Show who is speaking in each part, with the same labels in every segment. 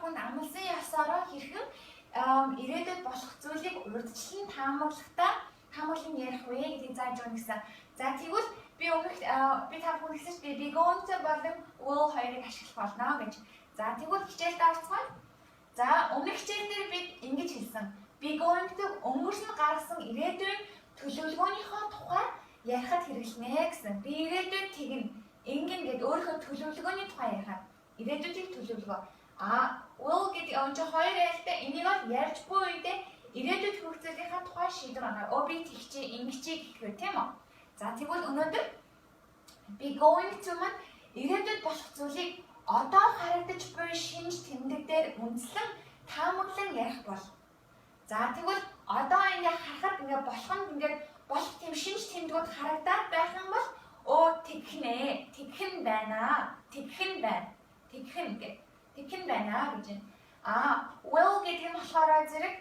Speaker 1: бүхэнд амлсан ёсороо хэрхэн ирээдүйд болох зүйлийг урьдчилан таамаглан ярих вэ гэдгийг зааж өгнө гэсэн. За тэгвэл би та бүхэн хэлсэн чинь be going to болон will хоёрыг ашиглах болно гэж. За тэгвэл хичээлд орцгоё. За өмнөх хичээлээр бид ингэж хэлсэн. Be going to өнгөрсөн гаргасан ирээдүйн төлөвлөгөөнийхөө тухай ярихад хэрэглэнэ гэсэн. Би ирээдүйд тэгнэ. Ингэн гэдэг өөрийнхөө төлөвлөгөөний тухай ярихад ирээдүйдийг төлөвлөгөө. Will гэдэг онж хоёр айлтай энийг бол ярьж буй үедээ ирээдүйд хөгжүүлийнхаа тухай шийдвэр гаргана. Би тэгчээ, ингэчээ гэхгүй тийм үү? За тэгвэл өнөөдөр be going to маань ирээдүйд болох зүйлийг одоо харагдаж буй шинж тэмдэг дээр үндэслэн таамаглан ярих бол. За тэгвэл одоо ингээ харахад ингээ болох тийм шинж тэмдгүүд харагдаад байх юм бол тэгхэн байна гэж байна. Will гэдэг нь болохоор зэрэг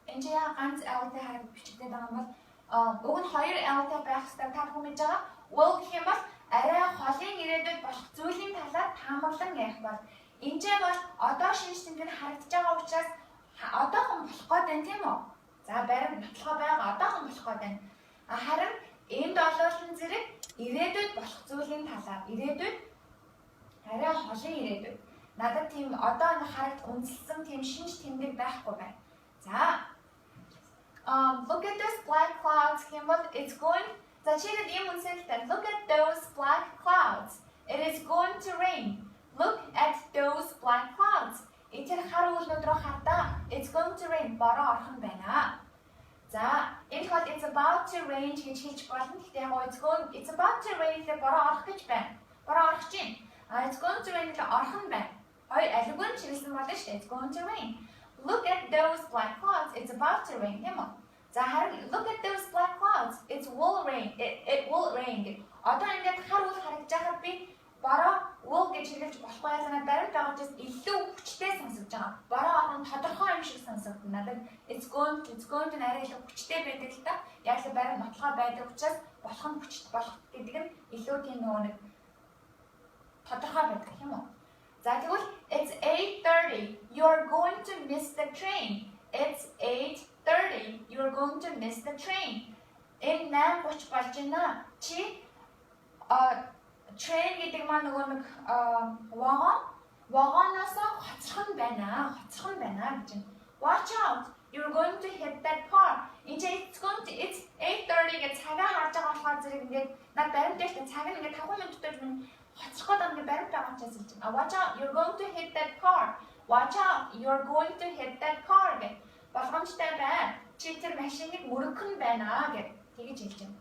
Speaker 1: энэ ганц L-тэй харагдаж бичигдээд байгаа юм бол уг нь хоёр L-тэй байх хэрэгтэй та бүхэн мэдж байгаа. Will гэх юм бол арай холын ирээдүйд болох зүйлийн талаар таамаглан ярих бол. Энд бол одоо шинж тэмдэг нь харагдаж байгаа учраас одоохон болох гээд байна тийм үү? За баримт нотлохоо байгаа одоохон болох гээд байна. Харин энд олуулан зэрэг ирээдүйд болох зүйлийн талаар ирээдүйд арай холын ирээдүйд надад тийм одоо харагд үндэслэн тийм шинж тэмдэг байхгүй байна. За look at those black clouds гэх юм бол it's going за чигээр юм үнсэлтэй look at those black clouds it is going to rain. Look at those black clouds. Тэр хар үүлнүүд рүү хардаа it's going to rain бороо орхон байна. За энэ хол it's about to rain гэж хэлж болно. Гэхдээ яг it's about to rain гэдэг бороо орох гэж байна. Бороо орох чинь it's going to rain гэдэг орхон байна. Хоёр алиггүй нь чиглэсэн болно шүү дээ. It's going to rain. Look at those black clouds. It's about to rain. Тийм үү? За харин look at those black clouds. It will rain. It will rain. Одоо ингээд хар үйл харагдаж байхад би бороо will гэж хэлж болохгүй ялгаа баримт байгаа учраас илүү хүчтэй сонсож байгаа. Бороо орон тодорхой юм шиг сонсогдно. Надад it's going to арай илүү хүчтэй байдаг л та. Яг л баримт нотлохоо байдаг учраас болох нь хүчтэй болох гэдэг нь илүү тийм нэг тодорхой байдаг юм уу? За тэгвэл it's 8:30. You're going to miss the train. It's 8:30. You're going to miss the train. Энэ 8:30 болж байна. Чи train гэдэг маань нөгөө нэг вагоноос хоцрох нь байна гэж байна. Watch out. You're going to hit that car. It's 8:30 гэж цагаа харж байгаа болохоор зэрэг ингээд над баримт дээр цаг нь ингээд 5 минут дотор хоцроход ингээд баримт байгаа учраас хэлж байна. Watch out. You're going to hit that car. Watch out. You're going to hit that car гэх. Болгоомжтой байна. Чи тэр машиныг мөрөх нь байна гэж тэгж хэлж байна.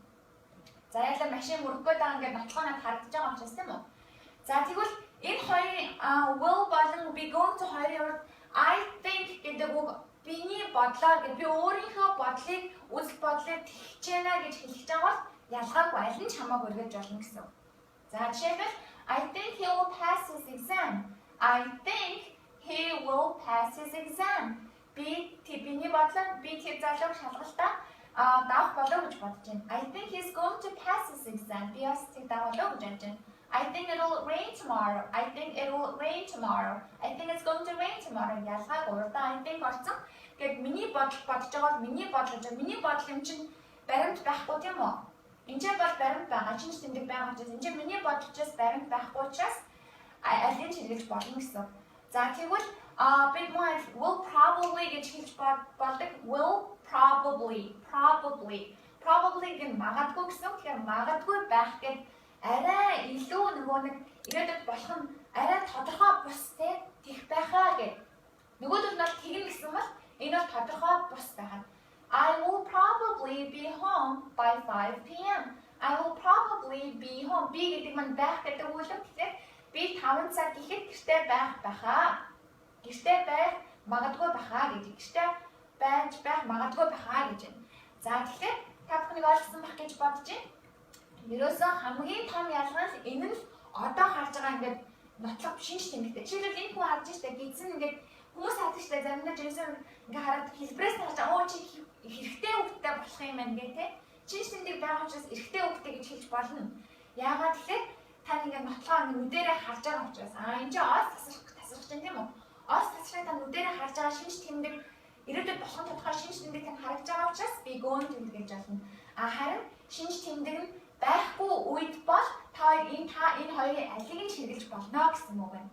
Speaker 1: За яг л машин мөрөхгүй байгаа ингээд нотлохоо харагдаж байгаа учраас тийм үү? За тэгвэл энэ хоёрын will болон be going to хоёрын I think гэдэг үг биний бодлоор гэдэг би өөрийнхөө бодлыг үзэл бодлыг тэгж байна гэж хэлж байгаа бол ялгаагүй аль нь ч хамаагүй эргэж болно гэсэн. За жишээлбэл I think he will pass his exam. I think he will pass his exam. Биний бодлоор би тэр залууг шалгалтаа давах болов гэж бодож байна. I think he's going to pass his exam. Би бас тэр давах болов гэж бодож байна. I think it will rain tomorrow. I think it will rain tomorrow. I think it's going to rain tomorrow. Ялгаагүй урдаа I think орсон. Гэт миний бодож байгаа бол миний бодол юм чинь баримт байхгүй тийм үү? Энд бол баримт байгаа. Шинж тэмдэг байгаа учраас энд миний бодлоос баримт байхгүй учраас аль нь хэрэглэж болно гэсэн. За тэгвэл бид will probably гэж хэлж болдог. Will probably гэн магадгүй гэсэн. Тэгэхээр магадгүй байх гэдэг арай илүү нөгөө нэг ирээдүйд болох нь арай тодорхой бус тех байхаа гэх. Нөгөөдөл нь тэгнэ гэсэн бол энэ бол тодорхой бус байхаа. I will probably be home by 5 p.m. I will probably be home. Би гэдэг нь байх гэдэг үг л тэгэхээр би 5 цаг ихэд гэртээ байхаа. Гэртээ байх магадгүй байхаа гэж. Гэртээ байх магадгүй байхаа гэж байна. За тэгэхээр та бүхнийг ойлгосон байх гэж бодож байна. Ерөөсөө хамгийн том ялгаа нь энэ нь одоо харж байгаа ингээд нотлох шинж тэмдэгтэй. Жишээлбэл энэ хүн харж штэ гидсэн ингээд хүмүүс харж штэ заримдаа жишээ ингээд хараад хэлбэрээс харж оо чи хэрэгтэй хөвгтэй болох юм байна гэх тээ. Шинж тэмдэг байгаа учраас эрэгтэй хөвгтэй гэж хэлж болно. Яагаад тэгэхээр та ингээд нотлохоо ингээд нүдэрээ харж байгаа учраас энэ ч ос тасрах чинь тийм үү? Ос тасрах байгаа шинж тэмдэг ирээдүйд болох тодорхой шинж тэмдэг тань харагдж байгаа учраас би going to гэж болно. Харин шинж тэмдэг нь байхгүй үед бол та энэ хоёрын алийг нь хэрэглэж болно гэсэн үг байна.